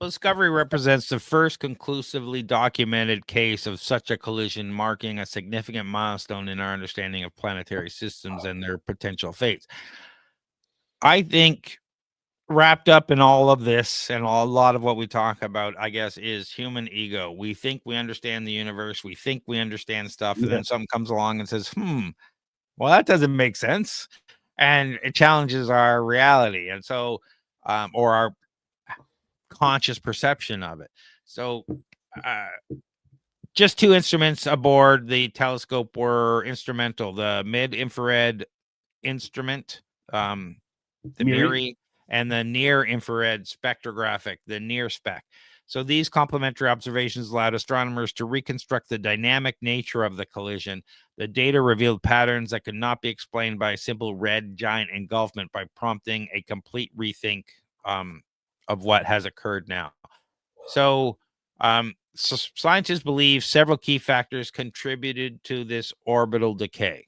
Well, discovery represents the first conclusively documented case of such a collision, marking a significant milestone in our understanding of planetary systems and their potential fates. I think wrapped up in all of this and a lot of what we talk about, I guess, is human ego. We think we understand the universe. We think we understand stuff. And then someone comes along and says, well, that doesn't make sense. And it challenges our reality. And so, or our conscious perception of it. So, just two instruments aboard the telescope were instrumental. The mid-infrared instrument, the MIRI, and the near-infrared spectrographic, the NIRSpec. So these complementary observations allowed astronomers to reconstruct the dynamic nature of the collision. The data revealed patterns that could not be explained by a simple red giant engulfment, by prompting a complete rethink of what has occurred now. So scientists believe several key factors contributed to this orbital decay.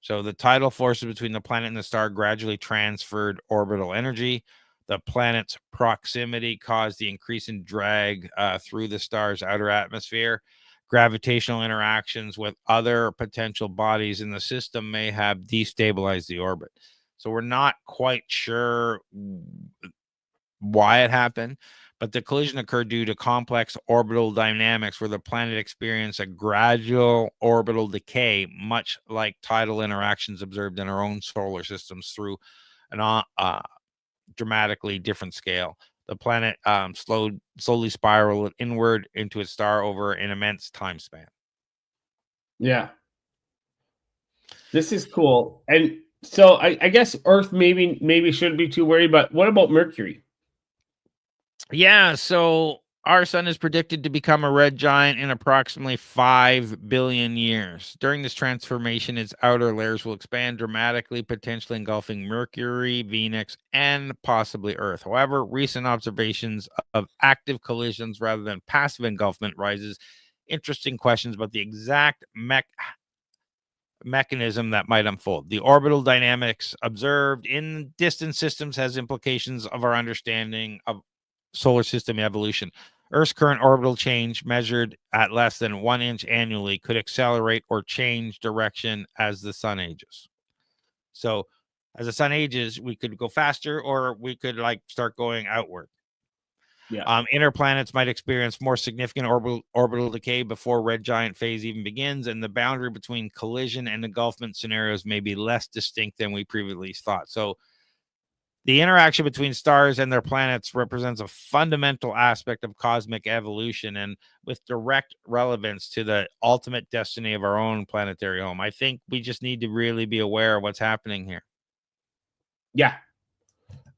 So the tidal forces between the planet and the star gradually transferred orbital energy. The planet's proximity caused the increase in drag through the star's outer atmosphere. Gravitational interactions with other potential bodies in the system may have destabilized the orbit. So we're not quite sure why it happened, but the collision occurred due to complex orbital dynamics where the planet experienced a gradual orbital decay, much like tidal interactions observed in our own solar systems through an dramatically different scale. The planet slowly spiraled inward into its star over an immense time span. Yeah. This is cool. And so I guess Earth maybe shouldn't be too worried, but what about Mercury? Yeah, so our sun is predicted to become a red giant in approximately 5 billion years. During this transformation, its outer layers will expand dramatically, potentially engulfing Mercury, Venus, and possibly Earth. However, recent observations of active collisions rather than passive engulfment raises interesting questions about the exact mechanism that might unfold. The orbital dynamics observed in distant systems has implications of our understanding of solar system evolution. Earth's current orbital change, measured at less than 1 inch annually, could accelerate or change direction as the sun ages. So, as the sun ages, we could go faster, or we could start going outward. Yeah. Inner planets might experience more significant orbital decay before red giant phase even begins, and the boundary between collision and engulfment scenarios may be less distinct than we previously thought. So, the interaction between stars and their planets represents a fundamental aspect of cosmic evolution and with direct relevance to the ultimate destiny of our own planetary home. I think we just need to really be aware of what's happening here. Yeah.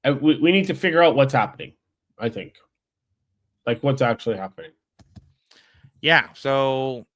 We need to figure out what's happening. I think, like, what's actually happening. Yeah. So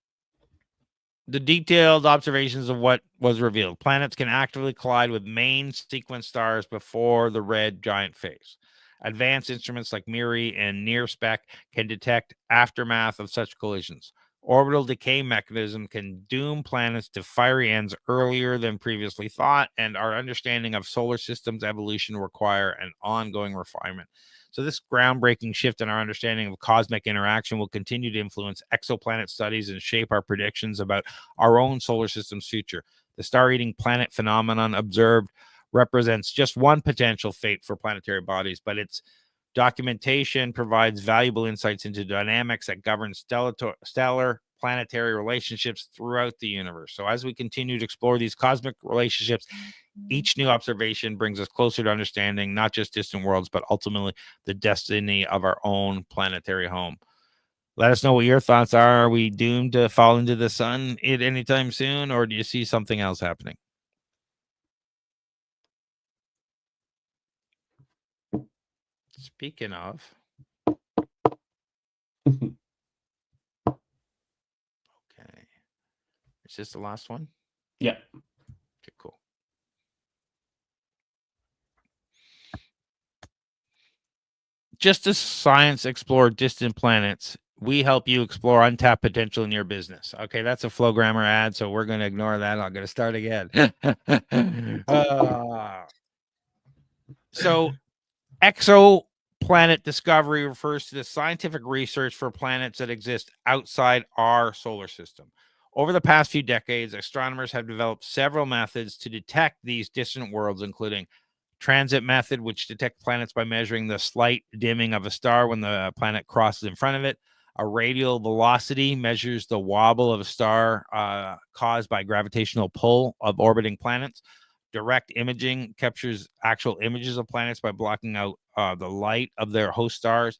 the detailed observations of what was revealed. Planets can actively collide with main sequence stars before the red giant phase. Advanced instruments like MIRI and NIRSPEC can detect aftermath of such collisions. Orbital decay mechanism can doom planets to fiery ends earlier than previously thought, and our understanding of solar systems evolution require an ongoing refinement. So this groundbreaking shift in our understanding of cosmic interaction will continue to influence exoplanet studies and shape our predictions about our own solar system's future. The star-eating planet phenomenon observed represents just one potential fate for planetary bodies, but its documentation provides valuable insights into dynamics that govern stellar planetary relationships throughout the universe. So as we continue to explore these cosmic relationships, each new observation brings us closer to understanding not just distant worlds, but ultimately the destiny of our own planetary home. Let us know what your thoughts are. Are we doomed to fall into the sun at any time soon, or do you see something else happening? Speaking of, okay, is this the last one? Yeah. Okay, cool. Just as science explored distant planets, we help you explore untapped potential in your business. Okay, that's a Flow Grammar ad, so we're going to ignore that. I'm going to start again. So, exoplanet discovery refers to the scientific research for planets that exist outside our solar system. Over the past few decades, astronomers have developed several methods to detect these distant worlds, including transit method, which detects planets by measuring the slight dimming of a star when the planet crosses in front of it. A radial velocity measures the wobble of a star caused by gravitational pull of orbiting planets. Direct imaging captures actual images of planets by blocking out the light of their host stars.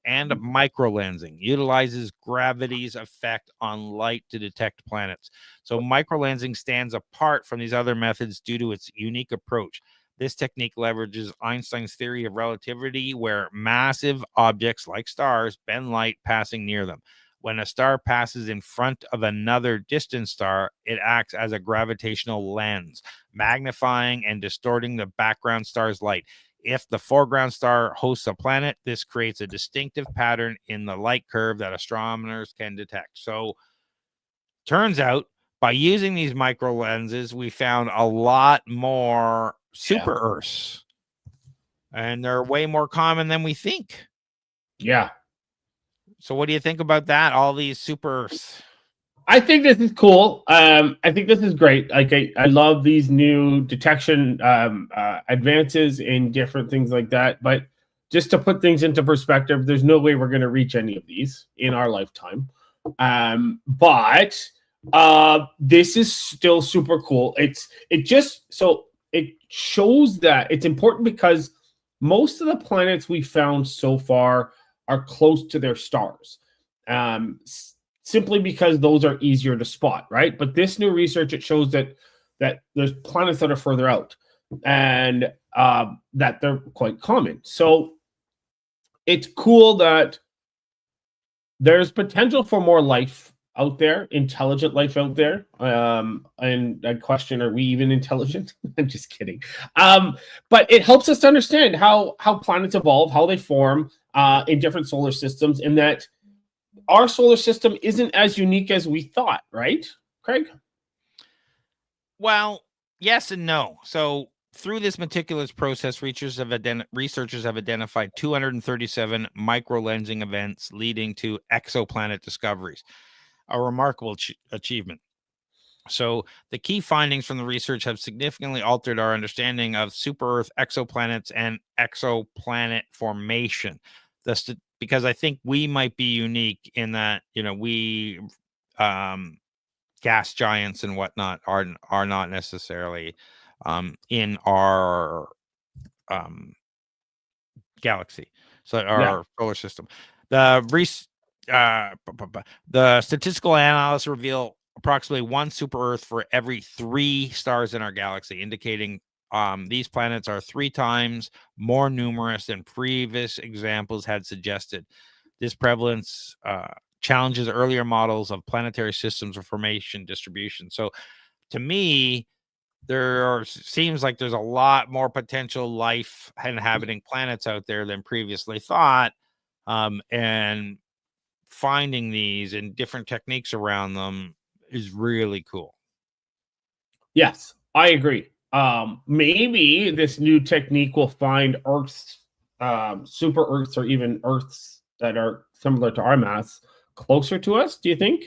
And microlensing utilizes gravity's effect on light to detect planets. So microlensing stands apart from these other methods due to its unique approach. This technique leverages Einstein's theory of relativity, where massive objects like stars bend light passing near them. When a star passes in front of another distant star, it acts as a gravitational lens, magnifying and distorting the background star's light. If the foreground star hosts a planet, this creates a distinctive pattern in the light curve that astronomers can detect. So, turns out by using these micro lenses, we found a lot more super Earths, and they're way more common than we think. Yeah. So, what do you think about that? All these super Earths. I think this is cool. I think this is great. Like I love these new detection advances in different things like that. But just to put things into perspective, there's no way we're going to reach any of these in our lifetime. But this is still super cool. It shows that it's important because most of the planets we found so far are close to their stars. Simply because those are easier to spot, right? But this new research, it shows that there's planets that are further out and that they're quite common. So it's cool that there's potential for more life out there, intelligent life out there. And I question, are we even intelligent? I'm just kidding. But it helps us to understand how planets evolve, how they form in different solar systems, and that our solar system isn't as unique as we thought, right, Craig? Well, yes and no. So, through this meticulous process, researchers have identified 237 microlensing events leading to exoplanet discoveries, a remarkable achievement. So, the key findings from the research have significantly altered our understanding of super Earth exoplanets and exoplanet formation. Because I think we might be unique in that, we gas giants and whatnot are not necessarily in our galaxy, so our solar system. The statistical analysis reveal approximately one super Earth for every 3 stars in our galaxy, indicating these planets are 3 times more numerous than previous examples had suggested. This prevalence challenges earlier models of planetary systems of formation distribution. So to me, seems like there's a lot more potential life inhabiting planets out there than previously thought. And finding these and different techniques around them is really cool. Yes, I agree. Maybe this new technique will find Earths, super Earths, or even Earths that are similar to our mass closer to us. Do you think?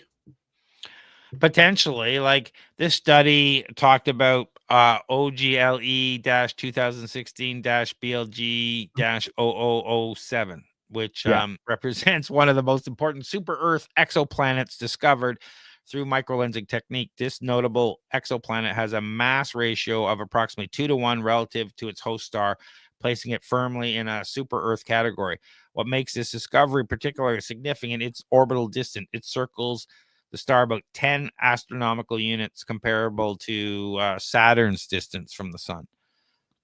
Potentially, like this study talked about OGLE-2016-BLG-0007, which represents one of the most important super Earth exoplanets discovered through microlensing technique. This notable exoplanet has a mass ratio of approximately 2-to-1 relative to its host star, placing it firmly in a super Earth category. What makes this discovery particularly significant, its orbital distance. It circles the star about 10 astronomical units, comparable to Saturn's distance from the sun.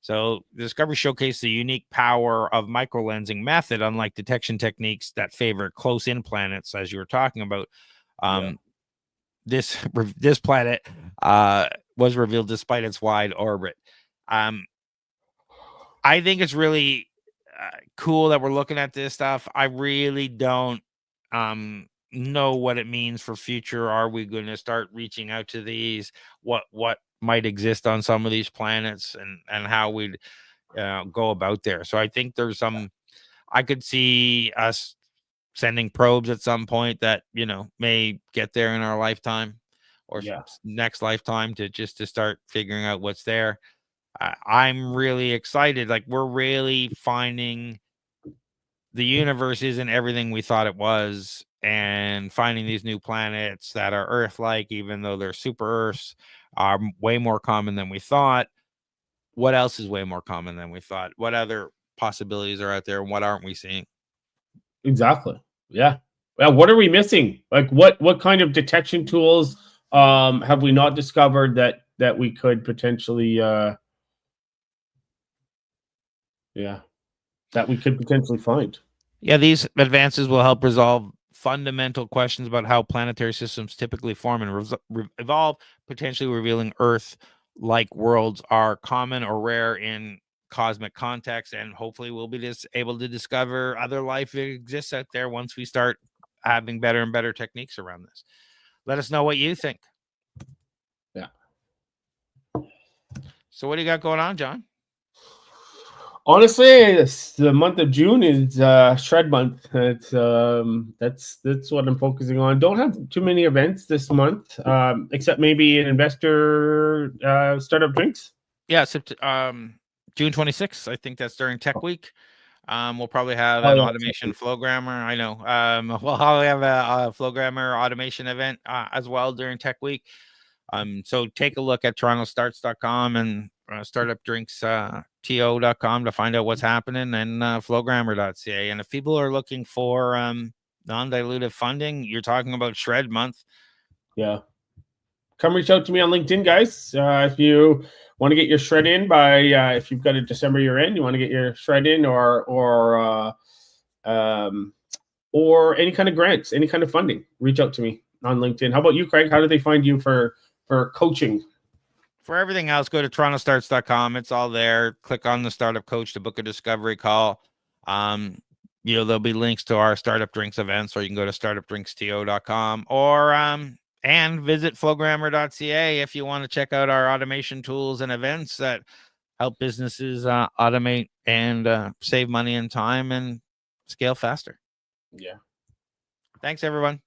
So the discovery showcased the unique power of microlensing method, unlike detection techniques that favor close-in planets, as you were talking about. This planet was revealed despite its wide orbit. I think it's really cool that we're looking at this stuff. I really don't know what it means for future. Are we going to start reaching out to these? What might exist on some of these planets, and how we'd go about there. So I think there's I could see us sending probes at some point that may get there in our lifetime or next lifetime to start figuring out what's there. I'm really excited. Like, we're really finding the universe isn't everything we thought it was, and finding these new planets that are Earth-like, even though they're super Earths, are way more common than we thought. What else is way more common than we thought? What other possibilities are out there, and what aren't we seeing? Exactly. Yeah. What are we missing? Like, what kind of detection tools have we not discovered that we could potentially find? Yeah, these advances will help resolve fundamental questions about how planetary systems typically form and evolve, potentially revealing Earth-like worlds are common or rare in cosmic context, and hopefully we'll be able to discover other life that exists out there once we start having better and better techniques around this. Let us know what you think. Yeah. So what do you got going on, John? Honestly, the month of June is shred month. It's that's what I'm focusing on. Don't have too many events this month, except maybe an investor startup drinks. Yeah, June 26th. I think that's during Tech Week. We'll probably have an automation flowgrammer. I know. We'll probably have a flowgrammer automation event as well during Tech Week. So take a look at torontostarts.com and startupdrinks.to.com to find out what's happening, and flowgrammer.ca. And if people are looking for non-dilutive funding, you're talking about Shred Month. Yeah. Come reach out to me on LinkedIn, guys. If you want to get your shred in by, if you've got a December year end, you want to get your shred in, or any kind of grants, any kind of funding, reach out to me on LinkedIn. How about you, Craig? How do they find you for coaching? For everything else, go to torontostarts.com. It's all there. Click on the startup coach to book a discovery call. There'll be links to our startup drinks events, or you can go to startupdrinks.to.com, or and visit flowgrammer.ca if you want to check out our automation tools and events that help businesses automate and save money and time and scale faster. Yeah. Thanks, everyone.